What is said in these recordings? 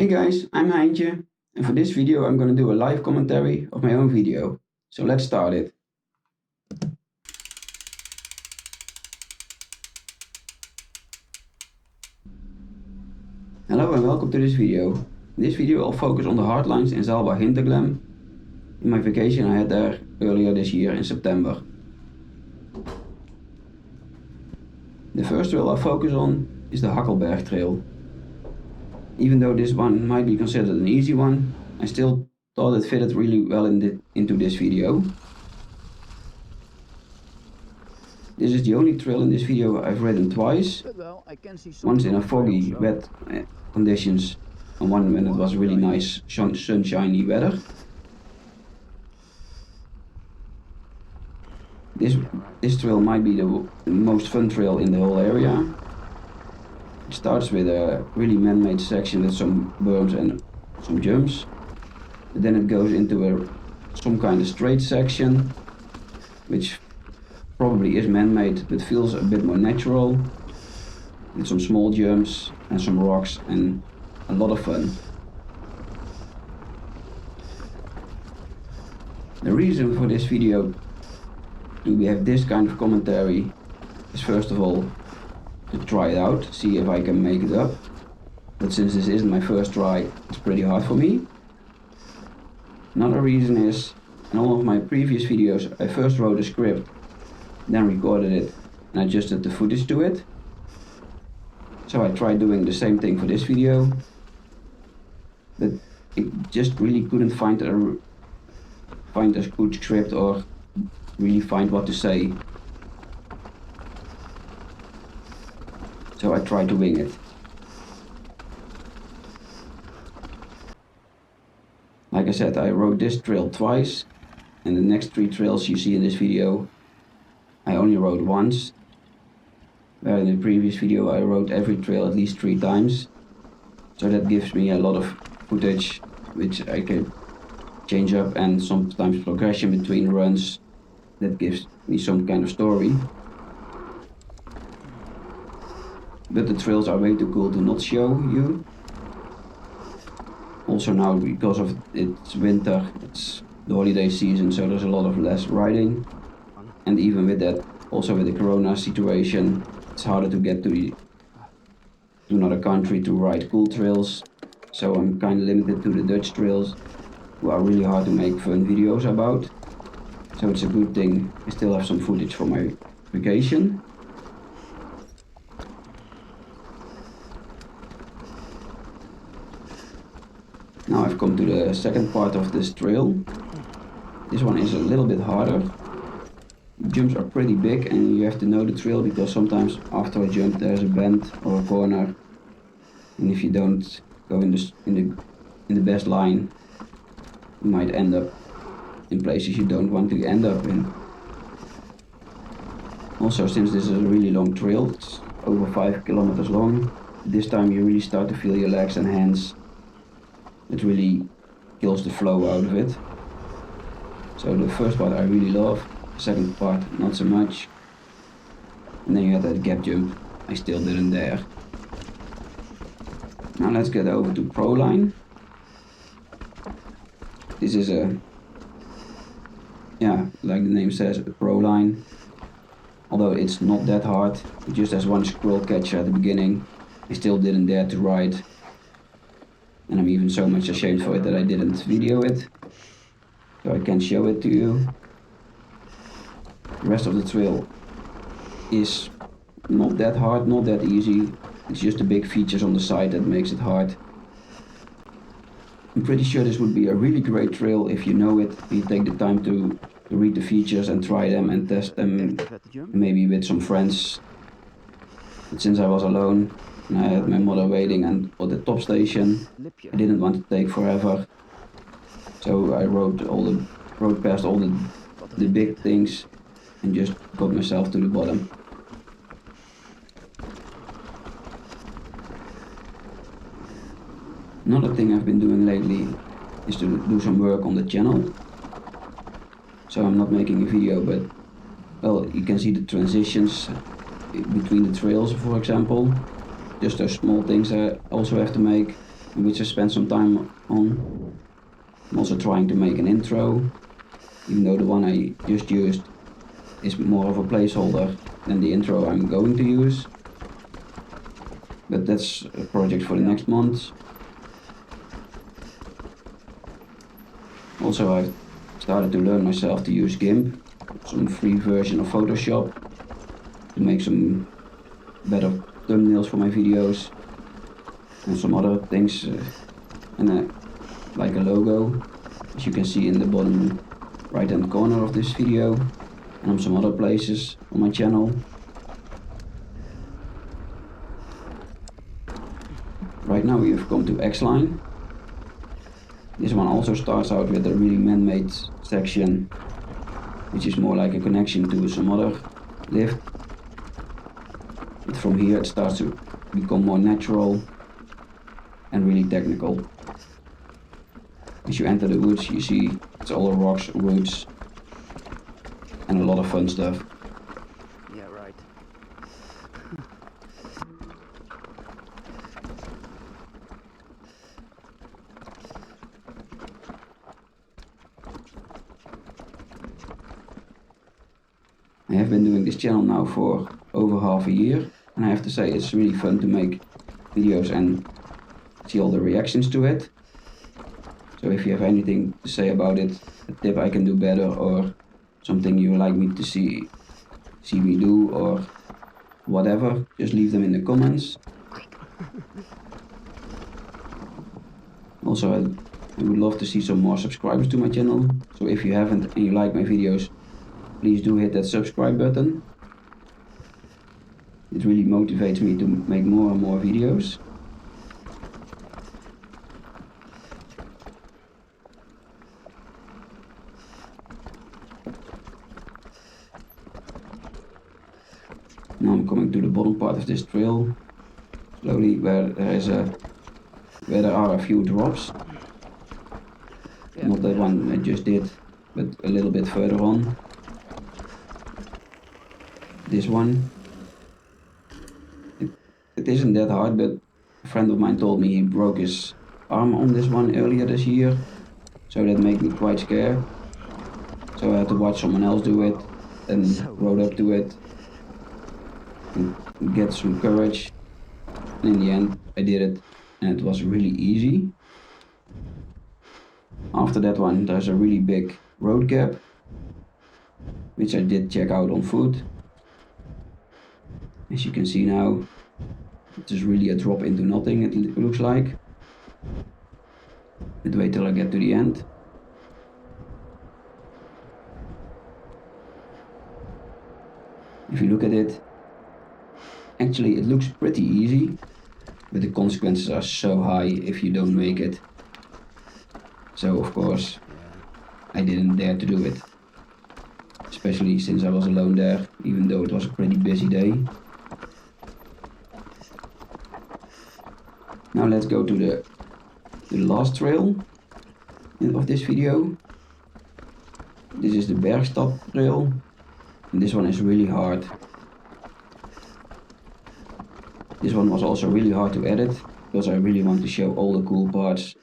Hey guys, I'm Heintje, and for this video I'm going to do a live commentary of my own video. So let's start it. Hello and welcome to this video. In this video I'll focus on the hardlines in Saalbach Hinterglemm, in my vacation I had there earlier this year in September. The first trail I'll focus on is the Hacklberg Trail. Even though this one might be considered an easy one, I still thought it fitted really well into this video. This is the only trail in this video I've ridden twice. Once in a foggy, wet conditions, and one when it was really nice, sunshiny weather. This trail might be the most fun trail in the whole area. It starts with a really man-made section with some berms and some jumps. But then it goes into some kind of straight section, which probably is man-made but feels a bit more natural, with some small jumps and some rocks and a lot of fun. The reason for this video to have this kind of commentary is first of all to try it out, see if I can make it up. But since this isn't my first try, it's pretty hard for me. Another reason is, in all of my previous videos I first wrote a script, then recorded it and adjusted the footage to it. So I tried doing the same thing for this video, but I just really couldn't find a good script or really find what to say. So I tried to wing it. Like I said, I rode this trail twice, and the next 3 trails you see in this video I only rode once. Where in the previous video I rode every trail at least 3 times. So that gives me a lot of footage which I can change up, and sometimes progression between runs that gives me some kind of story. But the trails are way too cool to not show you. Also now, because of it's winter, it's the holiday season, so there's a lot of less riding. And even with that, also with the corona situation, it's harder to get to another country to ride cool trails. So I'm kind of limited to the Dutch trails, who are really hard to make fun videos about. So it's a good thing I still have some footage for my vacation. Now I've come to the second part of this trail. This one is a little bit harder. The jumps are pretty big and you have to know the trail, because sometimes after a jump there's a bend or a corner, and if you don't go in the best line, you might end up in places you don't want to end up in. Also, since this is a really long trail, it's over 5 kilometers long, this time you really start to feel your legs and hands. It really kills the flow out of it. So the first part I really love, the second part not so much. And then you had that gap jump, I still didn't dare. Now let's get over to Pro Line. This is like the name says, a Pro Line. Although it's not that hard, it just has one scroll catcher at the beginning. I still didn't dare to ride. And I'm even so much ashamed for it that I didn't video it, so I can show it to you. The rest of the trail is not that hard, not that easy. It's just the big features on the side that makes it hard. I'm pretty sure this would be a really great trail if you know it, you take the time to read the features and try them and test them, maybe with some friends. But since I was alone, and I had my mother waiting and at the top station, I didn't want to take forever. So I rode past all the big things and just got myself to the bottom. Another thing I've been doing lately is to do some work on the channel. So I'm not making a video, but well, you can see the transitions between the trails, for example. Just those small things I also have to make. which I spent some time on. I'm also trying to make an intro, even though the one I just used is more of a placeholder than the intro I'm going to use. But that's a project for the next month. Also, I've started to learn myself to use GIMP, some free version of Photoshop, to make some better thumbnails for my videos and some other things, like a logo, as you can see in the bottom right hand corner of this video, and on some other places on my channel. Right now we've come to X-Line. This one also starts out with a really man-made section, which is more like a connection to some other lift. But from here it starts to become more natural and really technical. As you enter the woods, you see it's all rocks, roots, and a lot of fun stuff. Yeah, right. I have been doing this channel now for over half a year, and I have to say it's really fun to make videos and see all the reactions to it. So if you have anything to say about it, a tip I can do better, or something you would like me to see me do, or whatever, just leave them in the comments. Also, I would love to see some more subscribers to my channel, so if you haven't and you like my videos, please do hit that subscribe button. It really motivates me to make more and more videos. Now I'm coming to the bottom part of this trail, slowly, where there are a few drops. Yeah. Not that one I just did, but a little bit further on. This one. It isn't that hard, but a friend of mine told me he broke his arm on this one earlier this year, so that made me quite scared. So I had to watch someone else do it, and rode up to it and get some courage. And in the end, I did it, and it was really easy. After that one, there's a really big road gap, which I did check out on foot. As you can see now, it is really a drop into nothing, it looks like. But wait till I get to the end. If you look at it, actually it looks pretty easy, but the consequences are so high if you don't make it. So of course, I didn't dare to do it. Especially since I was alone there, even though it was a pretty busy day. Now let's go to the last trail of this video. This is the Bergstadl Trail, and this one is really hard. This one was also really hard to edit, because I really want to show all the cool parts,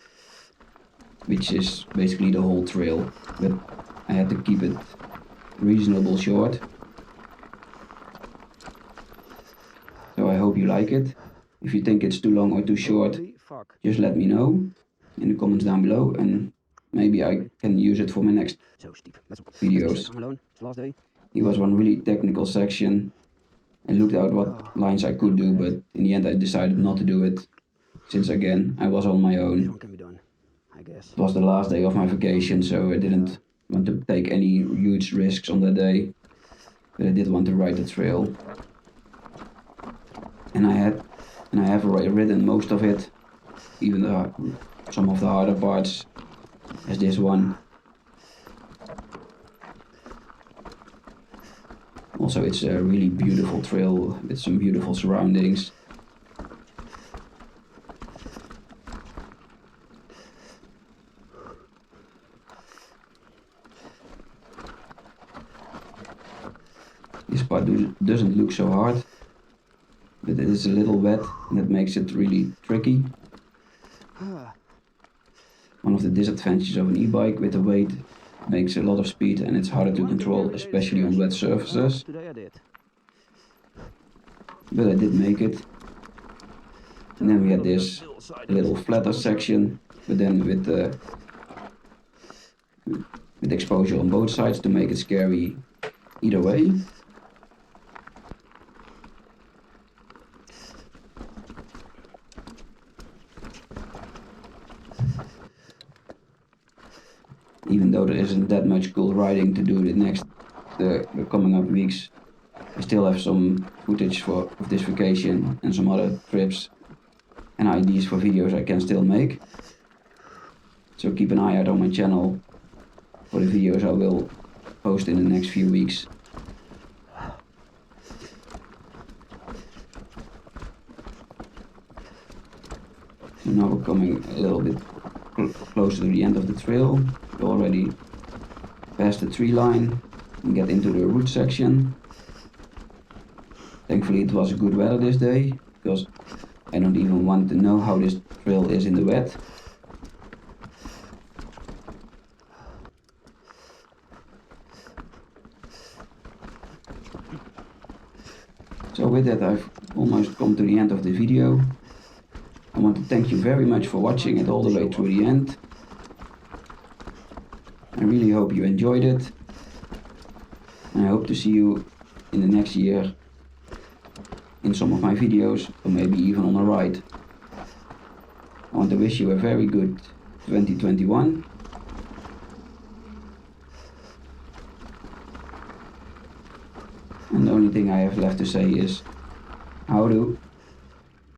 which is basically the whole trail, but I had to keep it reasonable short. So I hope you like it. If you think it's too long or too short, just let me know in the comments down below, and maybe I can use it for my next videos. Here was one really technical section. I looked out what lines I could do, but in the end I decided not to do it, since again I was on my own. It was the last day of my vacation, so I didn't want to take any huge risks on that day, but I did want to ride the trail. And I have already ridden most of it, even some of the harder parts, as this one. Also, it's a really beautiful trail with some beautiful surroundings. This part doesn't look so hard, but it is a little wet and that makes it really tricky. One of the disadvantages of an e-bike with the weight makes a lot of speed and it's harder to control, especially on wet surfaces. Today I did. But I did make it. And then we had this little flatter section, but then with exposure on both sides to make it scary either way. Even though there isn't that much cool riding to do the coming up weeks, I still have some footage of this vacation and some other trips and ideas for videos I can still make. So keep an eye out on my channel for the videos I will post in the next few weeks. So now we're coming a little bit closer to the end of the trail. We already passed the tree line and get into the root section. Thankfully it was good weather this day, because I don't even want to know how this trail is in the wet. So with that I've almost come to the end of the video. I want to thank you very much for watching it all the way through the end. I really hope you enjoyed it. And I hope to see you in the next year in some of my videos, or maybe even on a ride. I want to wish you a very good 2021. And the only thing I have left to say is, houdoe.